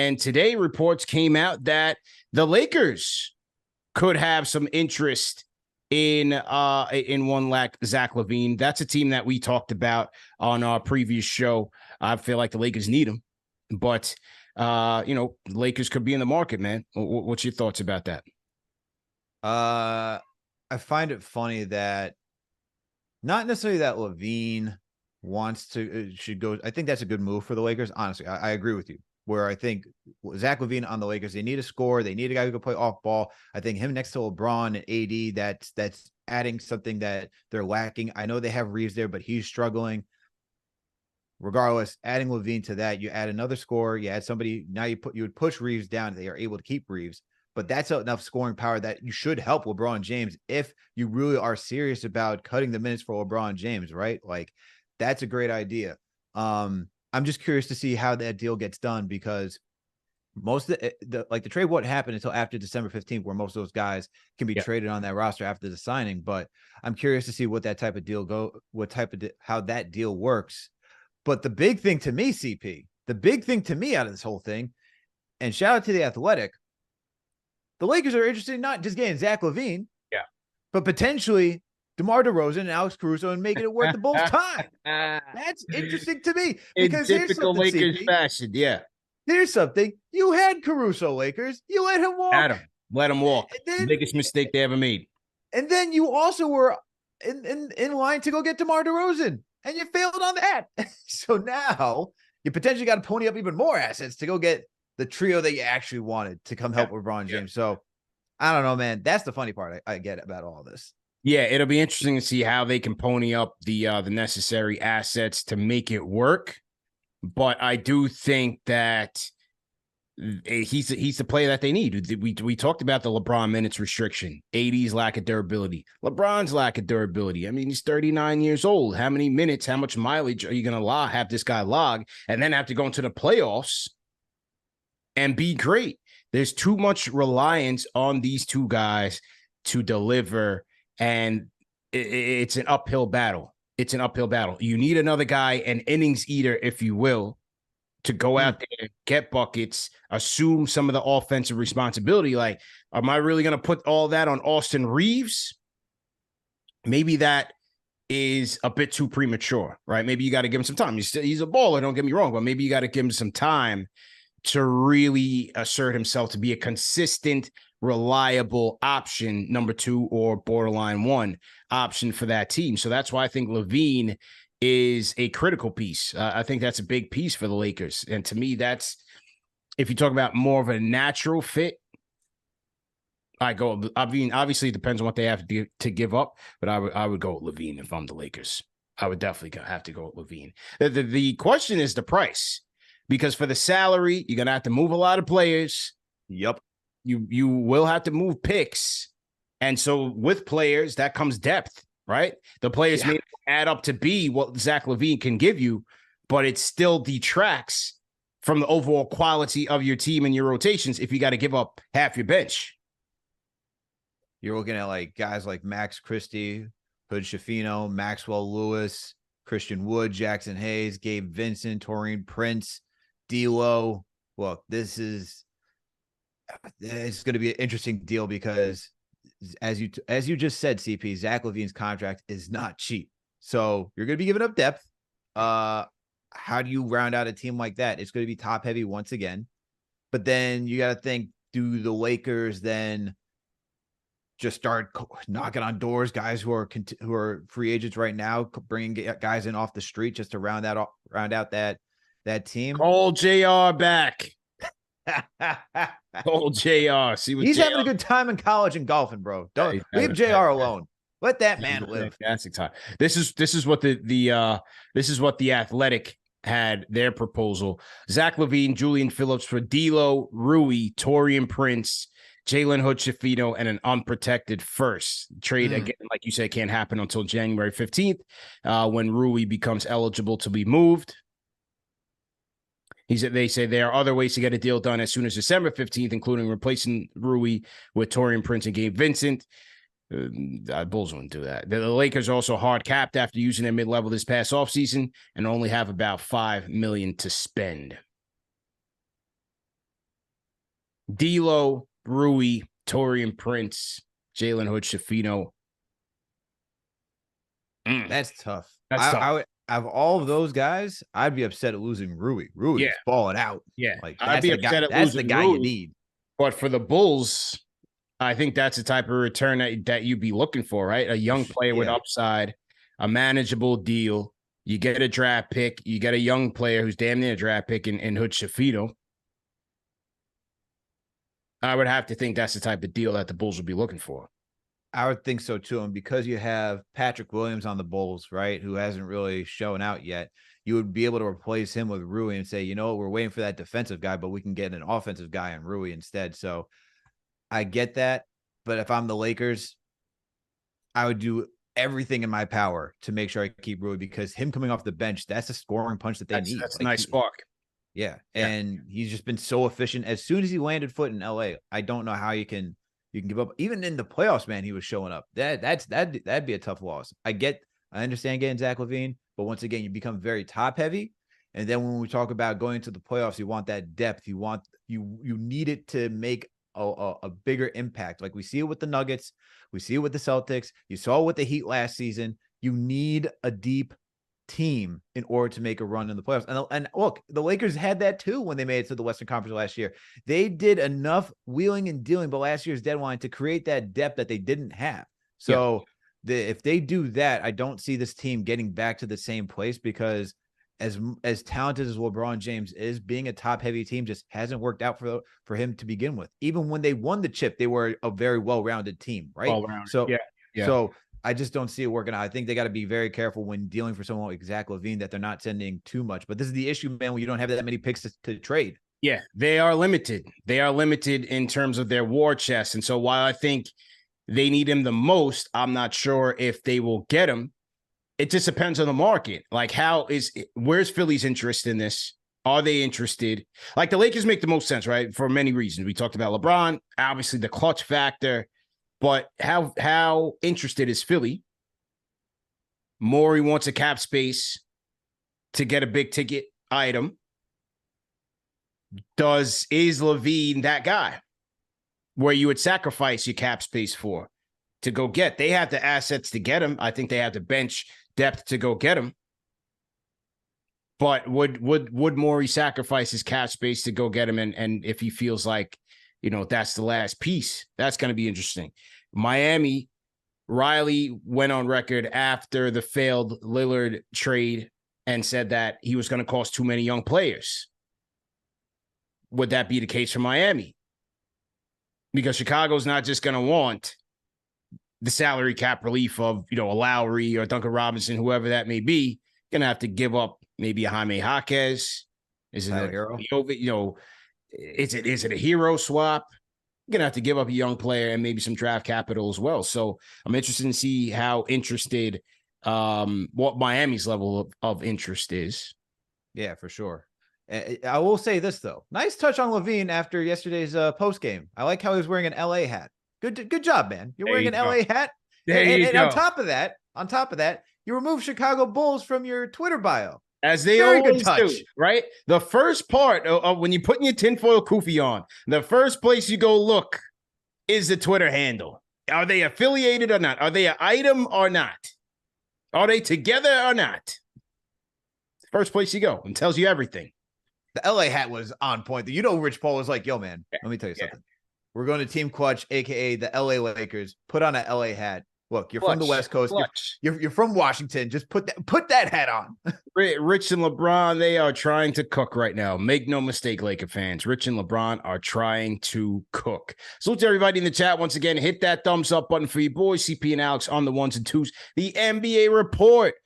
And today reports came out that the Lakers could have some interest in one Zach LaVine. That's a team that we talked about on our previous show. I feel like the Lakers need him, but Lakers could be in the market, man. What's your thoughts about that? I find it funny that not necessarily that LaVine should go. I think that's a good move for the Lakers. Honestly, I agree with you. Where I think Zach LaVine on the Lakers, they need a scorer. They need a guy who can play off ball. I think him next to LeBron and AD, that's adding something that they're lacking. I know they have Reeves there, but he's struggling. Regardless, adding LaVine to that, you add another scorer. You add somebody. Now you would push Reeves down. They are able to keep Reeves, but that's enough scoring power that you should help LeBron James if you really are serious about cutting the minutes for LeBron James, right? Like that's a great idea. I'm just curious to see how that deal gets done because most of the trade won't happen until after December 15th, where most of those guys can be traded on that roster after the signing. But I'm curious to see what that type of deal how that deal works. But the big thing to me, CP, the big thing to me out of this whole thing, and shout out to The Athletic, the Lakers are interested in not just getting Zach LaVine, but potentially DeMar DeRozan and Alex Caruso and making it worth the Bulls' time. That's interesting to me because in typical Lakers fashion, Here's something. You had Caruso, Lakers. You let him walk. Let him walk. Then, biggest mistake they ever made. And then you also were in line to go get DeMar DeRozan, and you failed on that. So now you potentially got to pony up even more assets to go get the trio that you actually wanted to come help LeBron James. So I don't know, man. That's the funny part I get about all this. Yeah, it'll be interesting to see how they can pony up the necessary assets to make it work. But I do think that he's the player that they need. We talked about the LeBron minutes restriction, 80's lack of durability, LeBron's lack of durability. I mean, he's 39 years old. How many minutes, how much mileage are you going to have this guy log and then have to go into the playoffs and be great? There's too much reliance on these two guys to deliver. And it's an uphill battle. It's an uphill battle. You need another guy, an innings eater, if you will, to go out there, get buckets, assume some of the offensive responsibility. Like, am I really going to put all that on Austin Reeves? Maybe that is a bit too premature, right? Maybe you got to give him some time. He's a baller, don't get me wrong, but maybe you got to give him some time to really assert himself to be a consistent, reliable option, number 2 or borderline 1 option for that team. So that's why I think LaVine is a critical piece. I think that's a big piece for the Lakers. And to me, that's, if you talk about more of a natural fit, I mean, obviously it depends on what they have to give up, but I would go with LaVine if I'm the Lakers. I would definitely have to go with LaVine. The question is the price, because for the salary, you're going to have to move a lot of players. Yep. You will have to move picks. And so with players, that comes depth, right? The players may add up to be what Zach LaVine can give you, but it still detracts from the overall quality of your team and your rotations if you got to give up half your bench. You're looking at like guys like Max Christie, Hood Schifino, Maxwell Lewis, Christian Wood, Jackson Hayes, Gabe Vincent, Taurean Prince, D'Lo. Look, it's going to be an interesting deal because as you just said, CP, Zach LaVine's contract is not cheap. So you're going to be giving up depth. How do you round out a team like that? It's going to be top heavy once again. But then you got to think, do the Lakers then just start knocking on doors, guys who are free agents right now, bringing guys in off the street just to round out that team? Call JR back. Call JR. See what he's having a good time in college and golfing, bro. Don't leave JR alone. Let that man live. Fantastic time. This is what the Athletic had their proposal. Zach LaVine, Julian Phillips for D'Lo, Rui, Taurean Prince, Jalen Hood-Schifino, and an unprotected first. Trade, again, like you said, can't happen until January 15th when Rui becomes eligible to be moved. They say there are other ways to get a deal done as soon as December 15th, including replacing Rui with Taurean Prince and Gabe Vincent. Bulls wouldn't do that. The Lakers are also hard capped after using their mid-level this past offseason and only have about $5 million to spend. D'Lo, Rui, Torian Prince, Jalen Hood-Schifino. That's tough. That's tough. I would, of all of those guys, I'd be upset at losing Rui. Yeah. Rui's balling out. Yeah. Like I'd that's be the guy. upset at That's the losing guy you Rui. need. But for the Bulls, I think that's the type of return that you'd be looking for, right? A young player with upside, a manageable deal. You get a draft pick. You get a young player who's damn near a draft pick in Hood-Schifino. I would have to think that's the type of deal that the Bulls would be looking for. I would think so too. And because you have Patrick Williams on the Bulls, right, who hasn't really shown out yet, you would be able to replace him with Rui and say, you know, we're waiting for that defensive guy, but we can get an offensive guy in Rui instead. So I get that. But if I'm the Lakers, I would do everything in my power to make sure I keep Rui, because him coming off the bench, that's a scoring punch that they need. That's a nice spark. Yeah. And he's just been so efficient. As soon as he landed foot in LA, I don't know how you can give up. Even in the playoffs, man, he was showing up. That'd be a tough loss. I understand getting Zach LaVine, but once again, you become very top heavy. And then when we talk about going to the playoffs, you want that depth. You need it to make a bigger impact. Like we see it with the Nuggets, we see it with the Celtics. You saw it with the Heat last season. You need a deep team in order to make a run in the playoffs. And look, the Lakers had that too when they made it to the Western Conference last year. They did enough wheeling and dealing by last year's deadline to create that depth that they didn't have. So if they do that, I don't see this team getting back to the same place, because as talented as LeBron James is, being a top heavy team just hasn't worked out for him to begin with. Even when they won the chip, they were a very well-rounded team, right? All-rounded. So I just don't see it working out. I think they got to be very careful when dealing for someone like Zach LaVine that they're not sending too much. But this is the issue, man, when you don't have that many picks to trade. Yeah, they are limited. They are limited in terms of their war chest. And so while I think they need him the most, I'm not sure if they will get him. It just depends on the market. Like, where's Philly's interest in this? Are they interested? Like, the Lakers make the most sense, right? For many reasons. We talked about LeBron, obviously the clutch factor, but how interested is Philly? Morey wants a cap space to get a big ticket item. Is LaVine that guy where you would sacrifice your cap space for to go get? They have the assets to get him. I think they have the bench depth to go get him. But would Morey sacrifice his cap space to go get him? And if he feels like, that's the last piece, that's going to be interesting. Miami, Riley went on record after the failed Lillard trade and said that he was going to cost too many young players. Would that be the case for Miami? Because Chicago's not just going to want the salary cap relief of, a Lowry or Duncan Robinson, whoever that may be. Going to have to give up maybe a Jaime Jaquez. Is it a hero? Is it a hero swap? You're going to have to give up a young player and maybe some draft capital as well. So I'm interested to see how interested, what Miami's level of interest is. Yeah, for sure. I will say this, though. Nice touch on LaVine after yesterday's post game. I like how he was wearing an LA hat. Good job, man. You're wearing an LA hat. And on top of that, you remove Chicago Bulls from your Twitter bio. As they always do, right? The first part of when you're putting your tinfoil kufi on, the first place you go look is the Twitter handle. Are they affiliated or not? Are they an item or not? Are they together or not? First place you go and tells you everything. The LA hat was on point. Rich Paul was like, yo, man, let me tell you something. We're going to Team Clutch, a.k.a. the LA Lakers. Put on an LA hat. Look, you're from the West Coast. You're from Washington. Just put that hat on. Rich and LeBron, they are trying to cook right now. Make no mistake, Laker fans. Rich and LeBron are trying to cook. Salute to everybody in the chat. Once again, hit that thumbs up button for you boys, CP and Alex on the ones and twos. The NBA report